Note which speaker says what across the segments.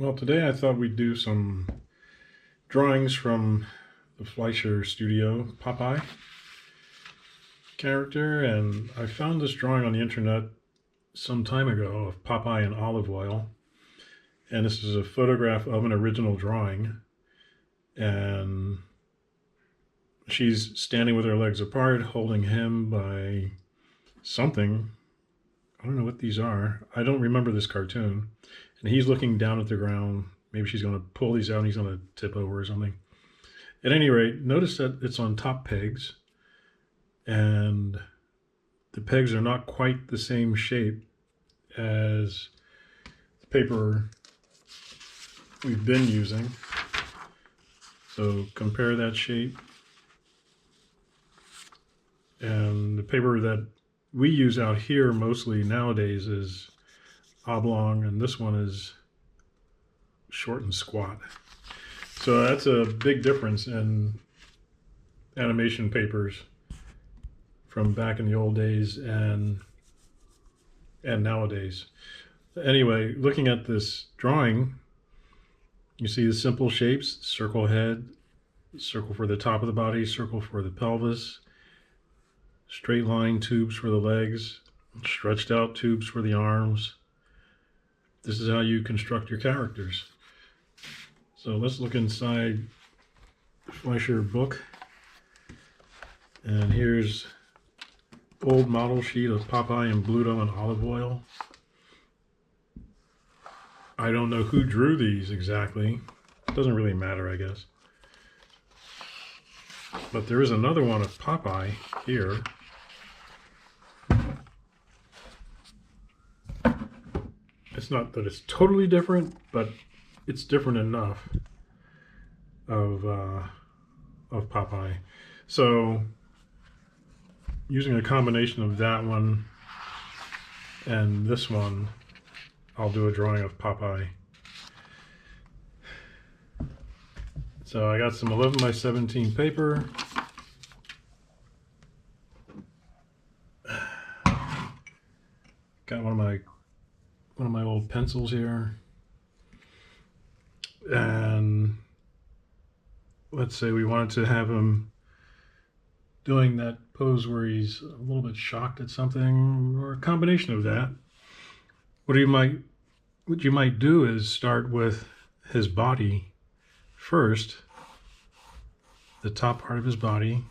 Speaker 1: Well, today I thought we'd do some drawings from the Fleischer Studio Popeye character, and I found this drawing on the internet some time ago of Popeye in olive oil, and this is a photograph of an original drawing, and she's standing with her legs apart, holding him by something. I don't know what these are. I don't remember this cartoon. And he's looking down at the ground. Maybe she's going to pull these out and he's going to tip over or something. At any rate, notice that it's on top pegs. And the pegs are not quite the same shape as the paper we've been using. So compare that shape. And the paper that we use out here mostly nowadays is oblong, and this one is short and squat. So that's a big difference in animation papers from back in the old days and nowadays. Anyway, looking at this drawing, you see the simple shapes: circle head, circle for the top of the body, circle for the pelvis, straight line tubes for the legs, stretched out tubes for the arms. This is how you construct your characters. So let's look inside the Fleischer book. And here's old model sheet of Popeye and Bluto and olive oil. I don't know who drew these exactly. It doesn't really matter, I guess. But there is another one of Popeye here. It's not that it's totally different, but it's different enough of Popeye. So using a combination of that one and this one, I'll do a drawing of Popeye. So I got some 11 by 17 paper. Got one of my old pencils here, and let's say we wanted to have him doing that pose where he's a little bit shocked at something, or a combination of that. What you might do is start with his body first, the top part of his body,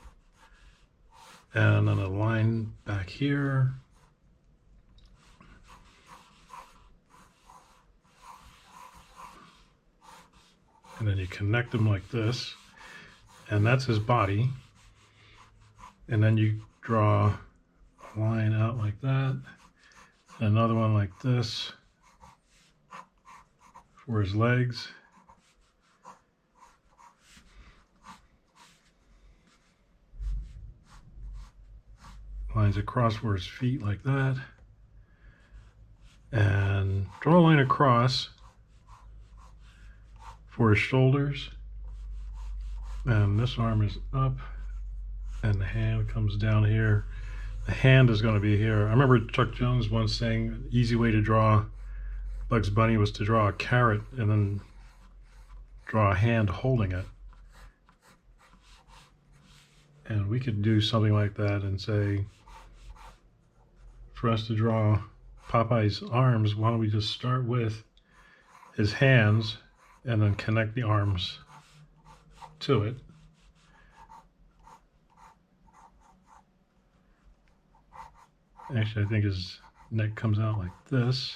Speaker 1: and then a line back here. And then you connect them like this, and that's his body. And then you draw a line out like that, another one like this for his legs. Lines across for his feet like that. And draw a line across for his shoulders, and this arm is up and the hand comes down here. The hand is going to be here. I remember Chuck Jones once saying the easy way to draw Bugs Bunny was to draw a carrot and then draw a hand holding it. And we could do something like that and say, for us to draw Popeye's arms, why don't we just start with his hands and then connect the arms to it. Actually, I think his neck comes out like this.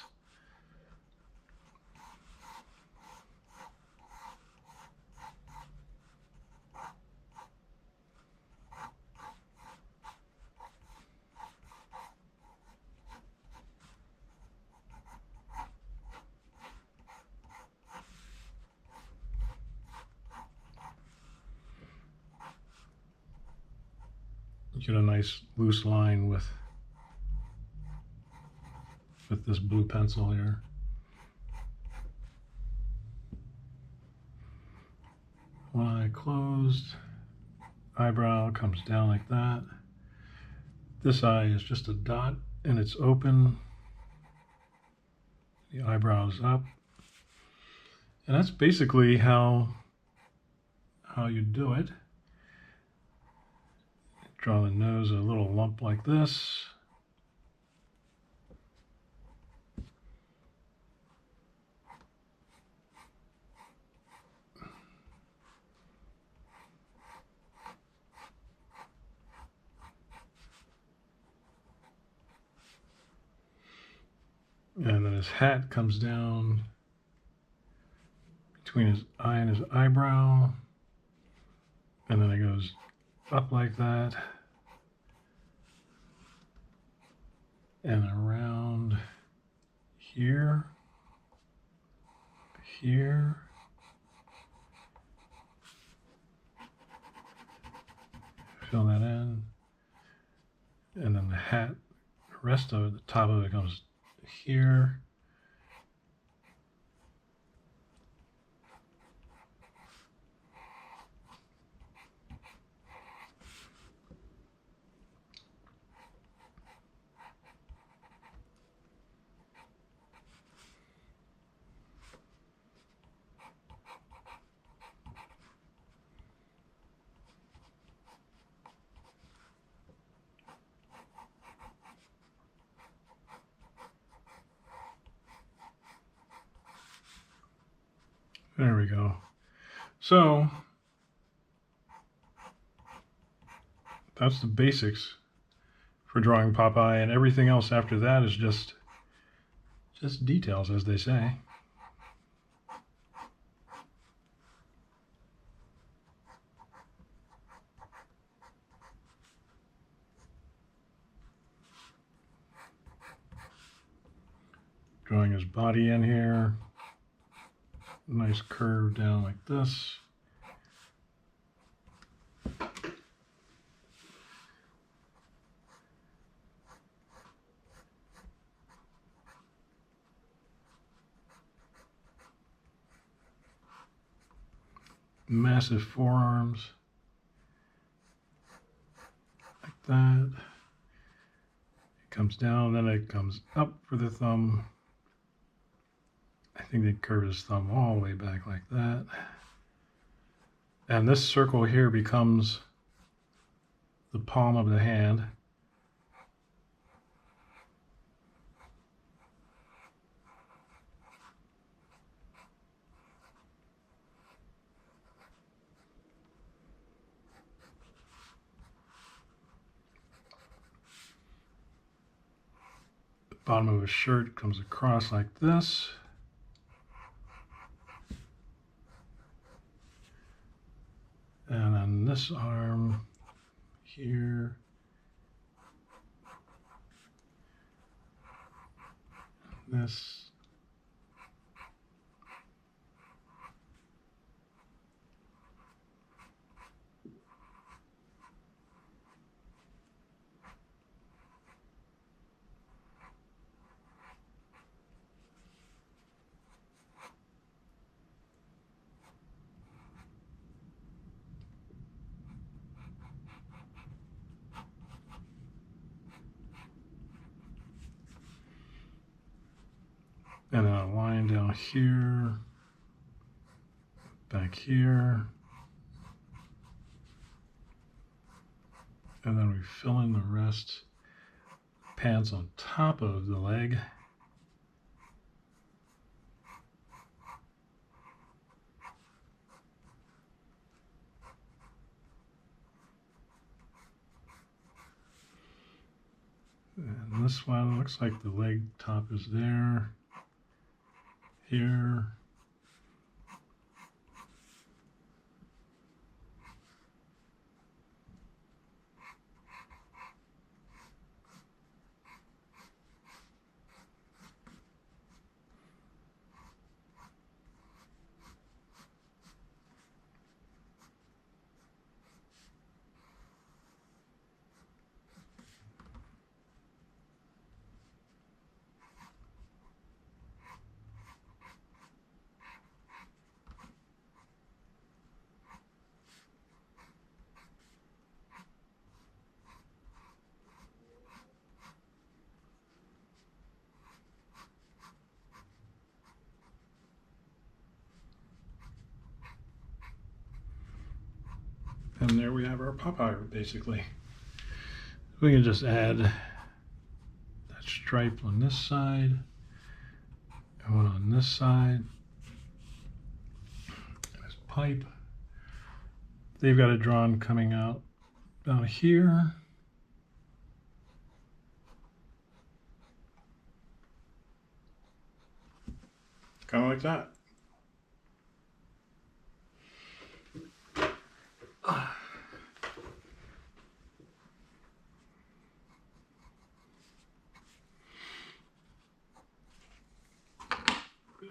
Speaker 1: Get a nice loose line with this blue pencil here. One eye closed, eyebrow comes down like that. This eye is just a dot and it's open. The eyebrow is up. And that's basically how you do it. Draw the nose a little lump like this. And then his hat comes down between his eye and his eyebrow. And then it goes up like that. And around here, here. Fill that in. And then the hat, the rest of it, the top of it comes here. There we go. So that's the basics for drawing Popeye, and everything else after that is just details, as they say. Drawing his body in here. Nice curve down like this. Massive forearms. Like that. It comes down, then it comes up for the thumb. I think they curve his thumb all the way back like that. And this circle here becomes the palm of the hand. The bottom of his shirt comes across like this. And on this arm here, this, and then a line down here, back here, and then we fill in the rest. Pants on top of the leg. And this one looks like the leg top is there. Here. And there we have our Popeye, basically. We can just add that stripe on this side, and one on this side, and his pipe. They've got it drawn coming out down here. Kind of like that.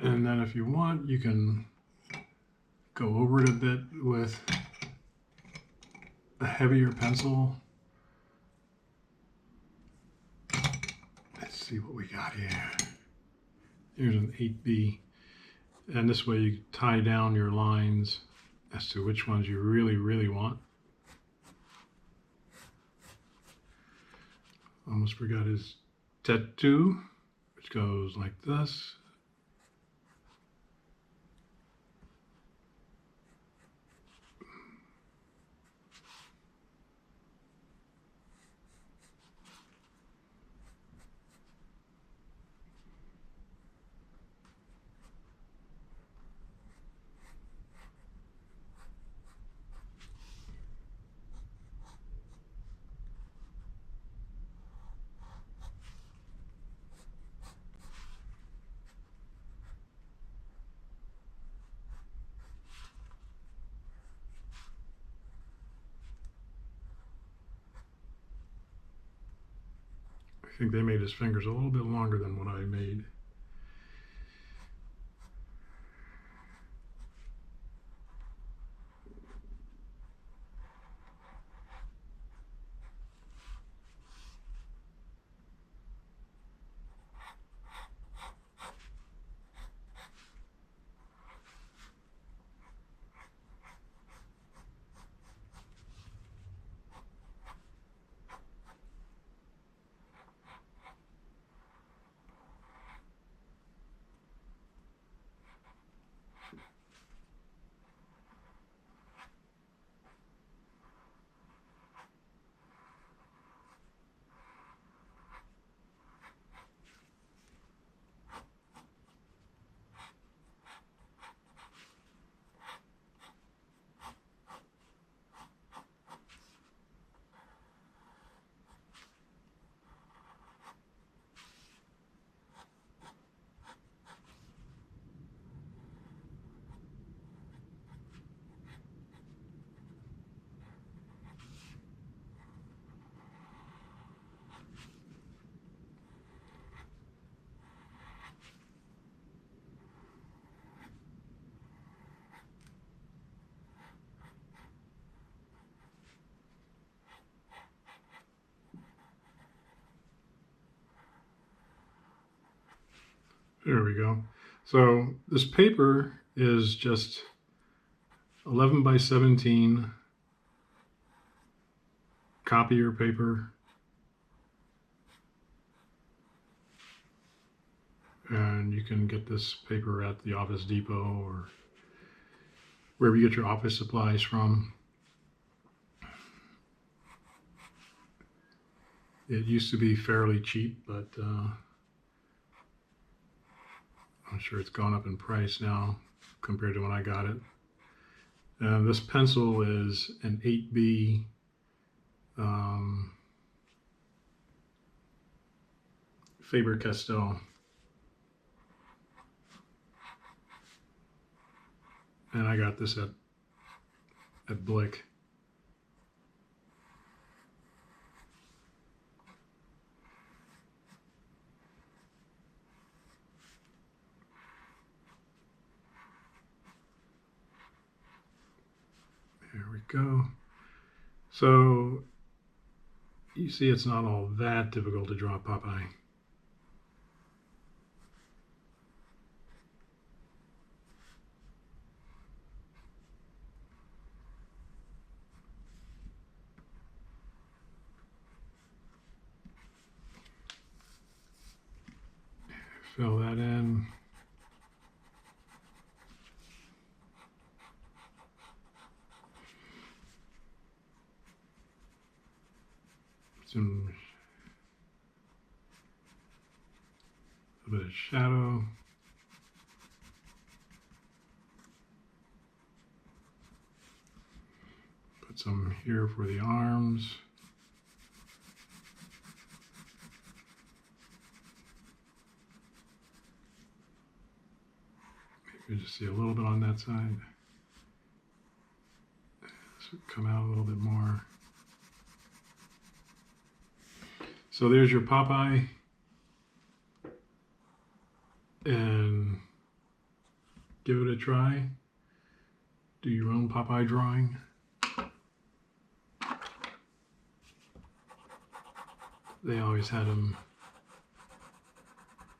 Speaker 1: And then if you want, you can go over it a bit with a heavier pencil. Let's see what we got here. Here's an 8B. And this way you tie down your lines as to which ones you really, really want. Almost forgot his tattoo, which goes like this. I think they made his fingers a little bit longer than what I made. There we go. So this paper is just 11 by 17 copier paper. And you can get this paper at the Office Depot or wherever you get your office supplies from. It used to be fairly cheap, but I'm sure it's gone up in price now compared to when I got it. This pencil is an 8B Faber-Castell. And I got this at Blick. There we go. So you see it's not all that difficult to draw Popeye. Fill that in. Some a bit of shadow. Put some here for the arms. Maybe just see a little bit on that side. This would come out a little bit more. So there's your Popeye. And give it a try. Do your own Popeye drawing. They always had him,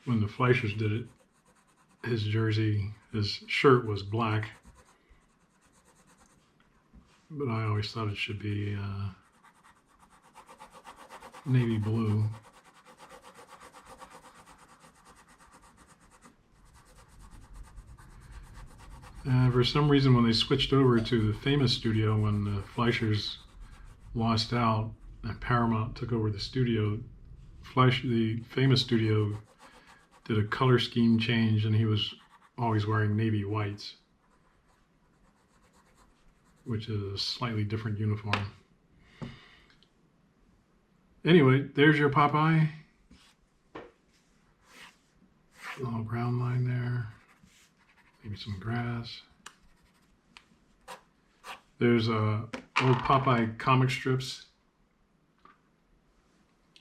Speaker 1: when the Fleischers did it, his jersey, his shirt was black, but I always thought it should be navy blue. For some reason, when they switched over to the Famous Studio, when the Fleischers lost out and Paramount took over the studio, the Famous Studio did a color scheme change, and he was always wearing navy whites, which is a slightly different uniform. Anyway, there's your Popeye. Little brown line there. Maybe some grass. There's old Popeye comic strips,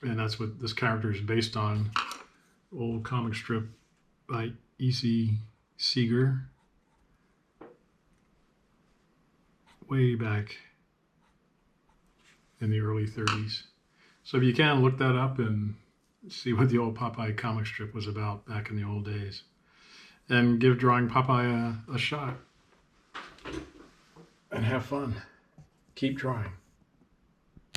Speaker 1: and that's what this character is based on. Old comic strip by E.C. Seeger, way back in the early 30s. So if you can, look that up and see what the old Popeye comic strip was about back in the old days. And give drawing Popeye a shot. And have fun. Keep drawing.